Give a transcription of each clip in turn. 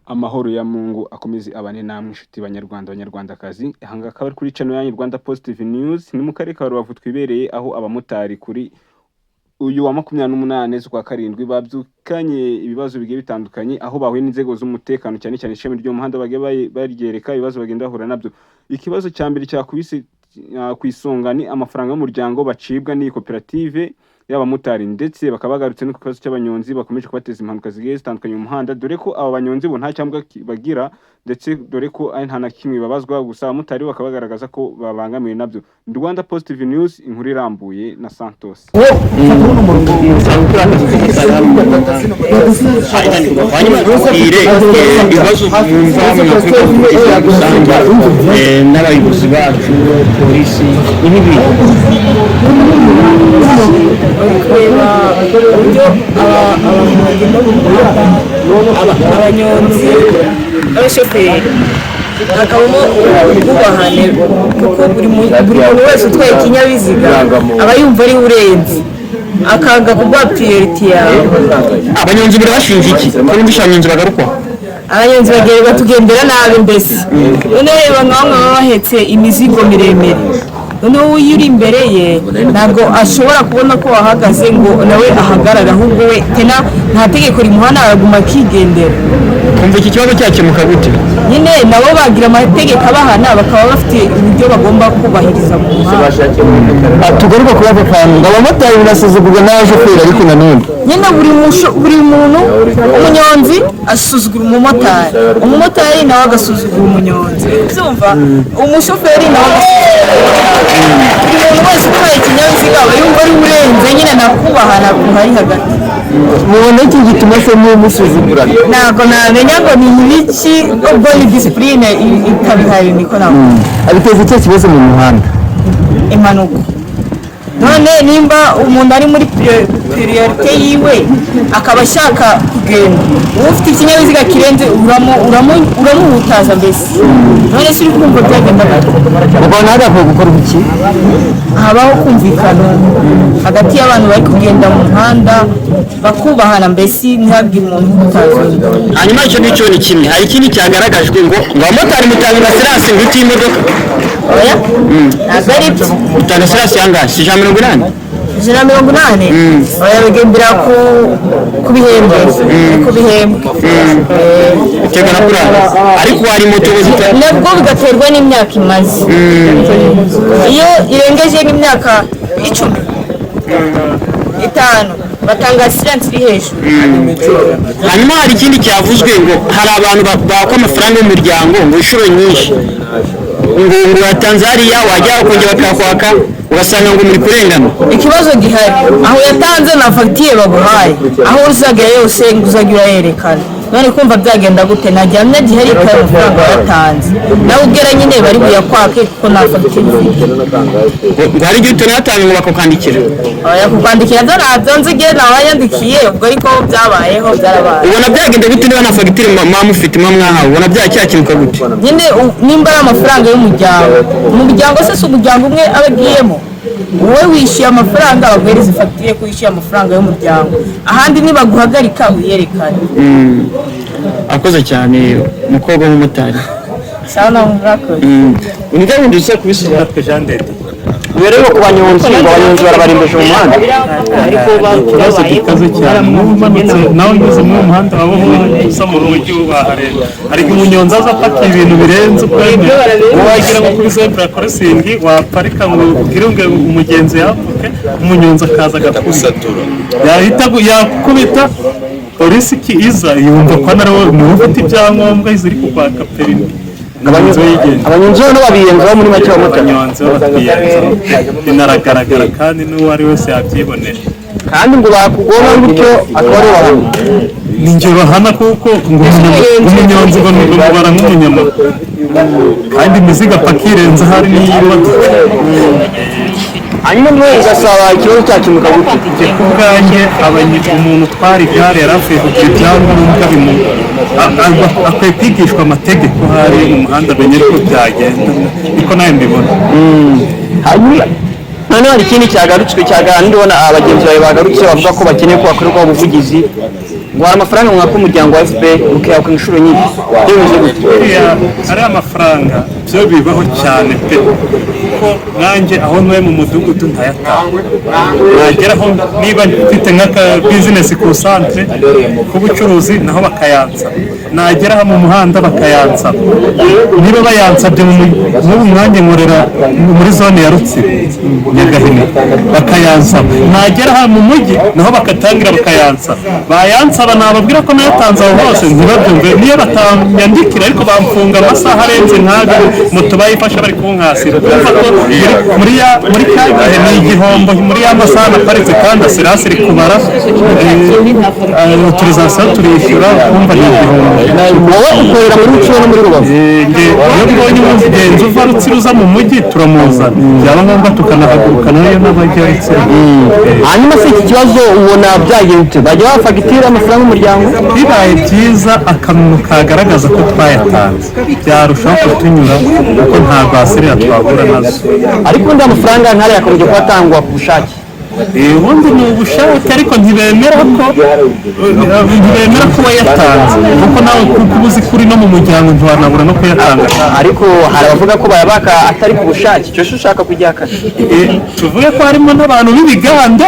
Amahoro ya Mungu akomeze abane namwe inshuti banyarwandakazi. Hanga akaba ari kuri channel yanyu Rwanda Positive News. Ni mu karere ka Rubavu twibereye aho abamotari kuri uyu wa 28 z'ukwa karindwi babyukanye ibibazo bigiye bitandukanye aho bahuye n'inzego z'umutekano cyane cyane ishami ryo muhanda bagiye baryereka ibibazo bagenda bahura nabyo. Ikibazo cya mbere cyakubise kwisonga ni amafaranga y'umuryango bacibwa ni koperative y'abamotari ndetse bakabagarutse no ku kibazo cy'abanyonzi bakomeje kubateza impanuka zigiye zitandukanye mu muhanda, dore ko aba banyonzi bo nta cyambwa bagira ndetse dore ko ari nta na kimwe babazwa, gusa abamotari bakabagaragaza ko babangamiwe nabyo. Rwanda Positive News, inkuru irambuye na Santos. n'abayobozi bacu polisi kureba uburyo abanyonzi abashoferi hakabamo ubwubahane, kuko buri muntu wese utwaye ikinyabiziga aba yumva ari urenze akanga kuguha priority yawe. abanyonzi birabashinja iki ko n'ibisha abanyonzi bagarukwa? Abanyonzi batugendera nabi mbese, none reba nk'aho baba bahetse imizigo miremire, noneho uyu uri imbere ye ntabwo ashobora kubona ko wahagaze ngo nawe ahagarara, ahubwo we tena nta tegeko rimuhana araguma akigendera. Kumva iki kibazo cyakemuka gute? Nyine nabo bagira amategeko abahana, bakaba bafite uburyo bagomba kubahiriza mu muhanda. Tugaruka kuba bakantu abamotari birasuzugurwa n'abashoferi, ariko nanone nyine buri muntu, umunyonzi asuzugura umumotari nawe agasuzugura umunyonzi, uzumva umushoferi nawe buri muntu wese utwaye ikinyabiziga aba yumva ari urenze, nyine nakubahana kuhari hagati. mubona iki gituma se musuzugurana? Ntabwo namenya ngo ni ibiki, ubwo ni discipline itabihaye niko nabo. Abiteza iki kibazo mu muhanda? Impanuka. None nimba umuntu ari muri priorite yiwe akaba ashaka kugenda, ufite ikinyabiziga kirenze uramuhutaza mbese, none si uri kumva byagenda gute? Ubona hagakwiye gukora iki? Habaho kumvikana hagati y'abantu bari kugenda mu muhanda bakubahana, mbese ntihagire umuntu uhutaza. Hanyuma icyo nicyo ni kimwe, hari ikindi cyagaragajwe ngo abamotari mutanga na serasi nguti y'imodoka. Oya, ntabwo ari byo. Mutanga serasi yangahe? Si 180? 180? Oya, bigendera ku bihembwe. Bitegana kuri ariko hari moto nabwo bigaterwa n'imyaka imaze. Iyo irengeje nk'imyaka 10, 5 batanga siransi iri hejuru. Hanyuma hari ikindi cyavuzwe ngo hari abantu bakwa amafaranga y'umuryango ngo inshuro nyinshi, ngo yatanze hariya wajya ukongera bakakwaka ugasanga ngo muri kurengana. Ikibazo gihari aho yatanze na fagitire baguhaye, aho uzagera yose nguzagira yerekana. None kumva byagenda gute? Najyamye gihari ko amafaranga yatanze nawe ugera nyine bari buyakwake kuko na fagitire ngo hari igihe utanatanga ngo bakakandikira. Oya, kukwandikira nzanze igihe nawayandikiye, ubwo ariko byabayeho byarabaye. Ubona byagenda gute niba na fagitire mufite mwahawe? Ubona byacyakimuka gute? Nyine nimba ari amafaranga y'umuryango se si umuryango umwe abagiyemo, wowe wishyuye amafaranga baguhereza fagitire ko wishyuye amafaranga y'umuryango, ahandi nibaguhagarika wiyerekane. Akoze cyane umukobwa w'umumotari. Sawa na murakoze. Unijya ndetse kubisura pejandete. Rero ku banyonzi barabarimbeje mu muhanda. Ariko bakibazo gikaze cyane n'umanutse nawe ngeze mu muhanda wabaho usa mu mujyi ubaharera, ariko umunyonzi aza apaka ibintu birenze ukwemera, wagira ngo kuri zebra crossing waparika ngo ugire ngo umugenzi yapuke, umunyonzi akaza agakusatura yahita yakubita polisi iza yumva ko narawe mu ufite ibyangombwa iziri kukwaka perimi. Abanyonzi no babiyenzaho muri make abanyonzi binaragaragara kandi n'uwo ari wese yabyibonera, kandi ngo bakugoma gutyo akaba ari ni njye bahana kuko ngo umunyonzi ngo bara nk'umunyamaguru kandi imizigo apakirenze hari n'iyimodoka. hanyuma mwe ugasaba ikibazo cyakemuka gute? Ku bwanjye umuntu utwara igare yari akwiye kugira ibyangombwa akwiye kwigishwa amategeko hari mu muhanda amenye ko byagenda, niko nawe mbibona. Hanyuma noneho hari ikindi cyagarutswe ndibona abagenzi bawe bagarutse bavuga ko bakeneye ko bakorerwa ubuvugizi ngo hari amafaranga mwaka umuryango wa FPR mukayahuka inshuro nyinshi byemeze gute ari amafaranga byo bibaho cyane pe kuko nanjye aho ntuye mu mudugudu ntayatanga nageraho niba mfite nk'aka bizinesi ku santere k'ubucuruzi naho bakayansa nagera mu muhanda bakayansa niba bayansabye nk'ubu mwanya nkorera muri zone ya Rutsiro Nyagahene bakayansa nagera mu mujyi naho bakatangira bakayansa bayansaba nababwira ko nayatanze aho hose ntibabyumve niyo batanyandikira ariko bamfunga amasaha arenze nk'aga moto bayifasha bari kunkasira kumva ko muri Kagahe ni igihombo muri ya masaha naparitse kandi asirasi iri kubara autorisation turishyura kumva ni igihombo wowe ukorera muri Rutsiro no muri Rubavu iyo mbonye umugenzi uva Rutsiro uza mu mujyi turamuzana byaba ngombwa tukanahaguruka nayo n'abajya Rutsiro hanyuma se iki kibazo ubona byagenze bajya bafagitira amafaranga y'umuryango bibaye byiza akanunu kagaragaza ko twayatanze byarushaho kutunyura kuko nta basirira twahura nazo ariko undi amafaranga ntari yakomeje kubatangwa ku bushake ubundi ni ubushake ariko ntibemera ko wayatanze kuko nawe kuko uzi kuri no mu muryango ntiwanabura no kuyatanga ariko hari abavuga ko bayabaka atari ku bushake icyo ushaka kujyakana tuvuge ko harimo n'abantu b'ibigande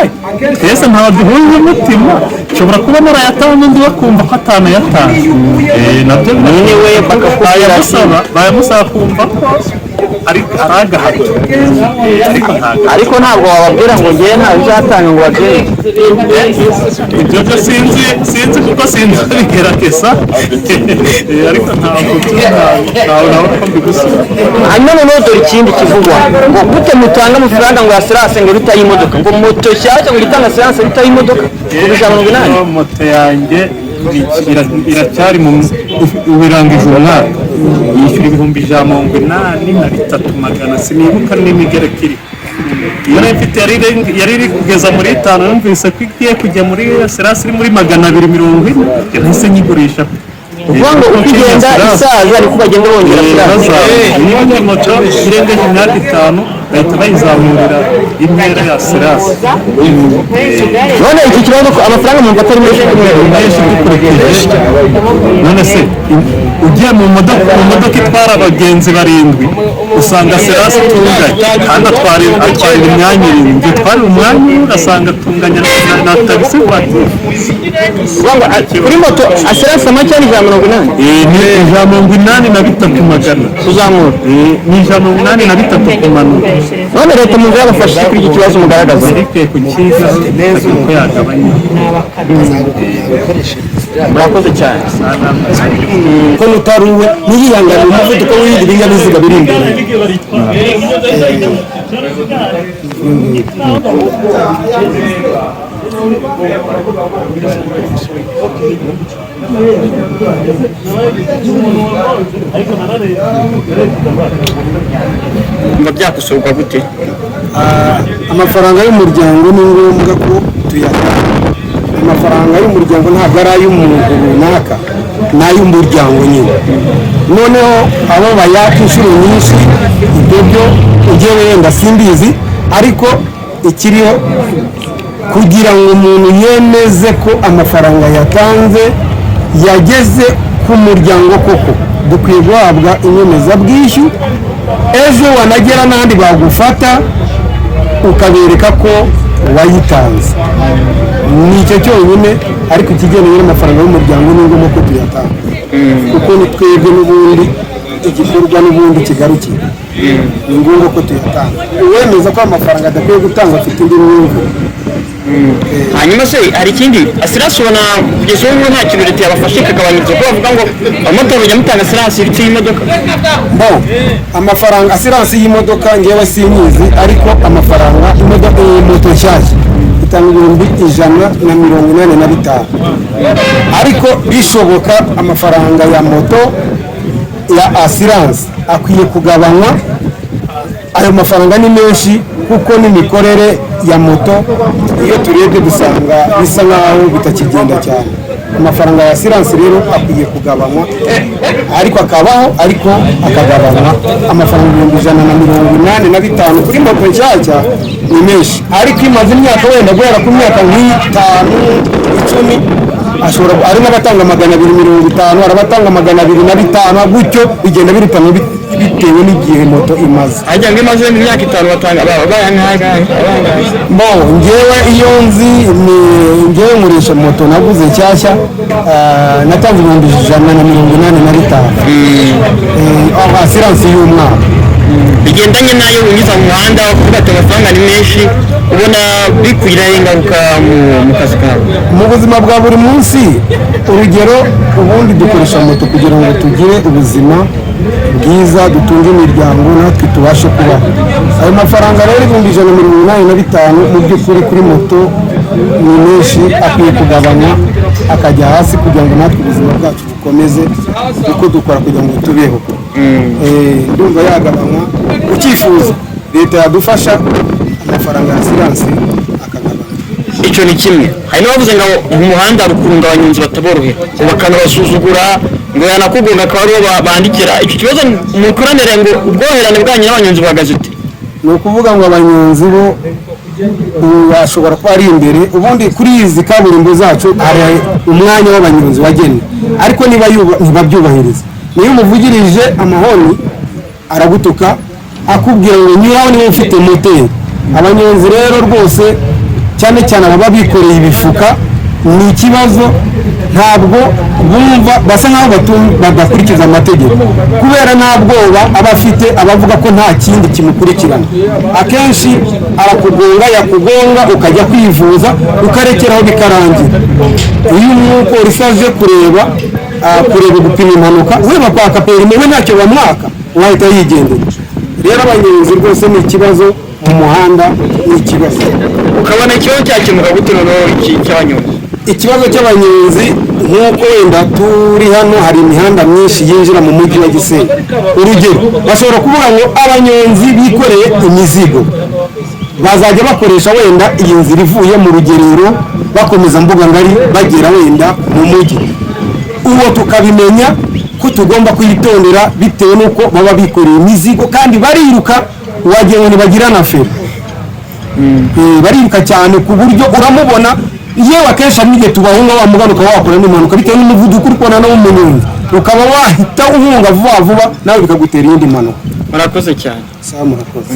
twese ntawe duhuje umutima ushobora kuba narayatanga undi bakumva ko atanayatanze nabyo niwe bayamusaba kumva ko ari agahato ariko ntabwo wababwira ngo ngewe ntawe uzatanga ngo babyere ibyo byo sinzi kuko sinzi bigerageza ariko ntabwo ntawe ko mbigusubiza hanyuma noneho dore ikindi kivugwa ngo gute mutanga amafaranga ngo yasirase ngo rutaye imodoka ngo moto nshyashya ngo itanga asirase rutaye imodoka ku ijana na 80 moto yanjye iracyari mu birangije umwaka yishyura 183,300 sinibuka n'imigereka iri iyo mfite yari iri kugeza muri 5 numvise ko igiye kujya muri asirasi iri muri 240 yahise nyigurisha uvuga ngo uko igenda isaza ariko bagenda bongera niba moto irengeje imyaka 5 bahita bayizamurira intera ya asirasi none iki kibazo ko amafaranga mu atari menshi dukurikije none se ugiye mu modoka itwara abagenzi 7 usanga asirasi itunganye kandi atwara imyanya 7 itwara umwanya ugasanga atunganya na tagisi voiture kuri moto asirasi amacye ni 180 ni 183,300 kuzamura ni 183 kumanuka none leta mu yabafashe kuri iki kibazo mugaragaza ariko kukiga neza uko yagabanya murakoze cyane ko nutaruwe niyihangana umuvuduko w'ibindi binyabiziga biri imbere mba byakusurwa gute amafaranga y'umuryango ni ngombwa ko tuyatanga amafaranga y'umuryango ntabwo ari ay'umuntu runaka ni ay'umuryango nyine noneho abo bayaka inshuro nyinshi ibyo byo ujye wenda simbizi ariko ikiriho kugira ngo umuntu yemeze ko amafaranga yatanze yageze ku muryango koko dukwiye guhabwa inyemezabwishyu ejo wanagera n'ahandi bagufata ukabereka ko wayitanze nicyo cyonyine ariko ikigendanye n'amafaranga y'umuryango ni ngombwa ko tuyatanga kuko ni twebwe n'ubundi igikorwa n'ubundi kigarukira ni ngombwa ko tuyatanga uwemeza ko amafaranga adakwiye gutanga afite indi myumvire hanyuma se hari ikindi asirasi ubona kugeza ubu nta kintu leta yabafashe ikagabanyiriza ko bavuga ngo abamotari bajya mutanga asirasi ibiti y'imodoka amafaranga asirasi y'imodoka ngewe sinyizi ariko amafaranga imodoka moto nshyashya itanga 185 ariko bishoboka amafaranga ya moto ya asirasi akwiye kugabanywa ayo mafaranga ni menshi kuko n'imikorere ya moto iyo turebye dusanga bisa nkaho bitakigenda cyane amafaranga ya assurance rero akwiye kugabanywa ariko akabaho ariko akagabanywa amafaranga 185 kuri moto nshyashya ni menshi ariko imaze imyaka wenda guhera ku myaka nk'itanu 10 ari n'abatanga 250, arabatanga 250 gutyo bigenda birutanwa bitewe n'igihe moto imaze. Ajya ngo imaze mu myaka 5 batanga abangahe bon ngewe iyo nzi ni ngewe nkoresha moto naguze nshyashya natanze 185. Assurance y'umwaka bigendanye nayo unyuza mu muhanda kuvuga ati amafaranga ni menshi ubona bikwiraho ingaruka mu kazi kawe mu buzima bwa buri munsi. Urugero ubundi dukoresha moto kugira ngo tugire ubuzima bwiza, dutunge imiryango natwe tubashe kubaho. Ayo mafaranga rero 185 mu by'ukuri kuri moto ni menshi, akwiye kugabanya akajya hasi kugira ngo natwe ubuzima bwacu bukomeze uko dukora kugira ngo tubeho. Ndumva yagabanywa, ukifuza leta yadufasha amafaranga ya assurance akagabanya. icyo ni kimwe. Hari n'abavuze ngo mu muhanda rukurunga abanyonzi bataborohera bakanabasuzugura ngo yanakugonga akaba aribo bandikira. Icyo kibazo mu ikoranire ngo ubwoherane bwanyu n'abanyonzi buhagaze ute? Ni ukuvuga ngo abanyonzi bo bashobora kuba ari imbere, ubundi kuri izi kaburimbo zacu hari umwanya w'abanyonzi wagenwe, ariko ntibabyubahiriza. Niyo umuvugirije amahoni aragutuka akubwira ngo niba niwe ufite moteri. Abanyonzi rero rwose cyane cyane ababa bikoreye ibifuka ni ikibazo, ntabwo bumva, basa nkaho badakurikiza amategeko kubera nta bwoba aba afite, abavuga ko nta kindi kimukurikirana. Akenshi arakugonga, yakugonga ukajya kwivuza ukarekeraho bikarangira. Iyo umupolisi aje kureba gupima impanuka, we bakwaka perime, we ntacyo bamwaka, wahita yigendera. Rero abanyonzi rwose ni ikibazo mu muhanda, ni ikibazo. Ukabona ikibazo cyakemuka gute noneho cy'abanyonzi? Ikibazo cy'abanyonzi nk'uko wenda turi hano, hari imihanda myinshi yinjira mu mujyi wa Gisenyi. Urugero, bashobora kuvuga ngo abanyonzi bikoreye imizigo bazajya bakoresha wenda iyi nzira ivuye mu rugerero bakomeza mbuga ngari bagera wenda mu mujyi. Uwo tukabimenya ko tugomba kwitondera bitewe n'uko baba bikoreye imizigo kandi bariruka, wagira ngo ntibagira na feri. Bariruka cyane ku buryo uramubona yewe akenshi n'igihe tubahunga wa mugano ukaba wakora n'impanuka bitewe n'umuvuduko uri kubona no mu munyonzi, ukaba wahita uhunga vuba vuba nawe bikagutera iyindi mpanuka. Murakoze cyane. Sawa, murakoze.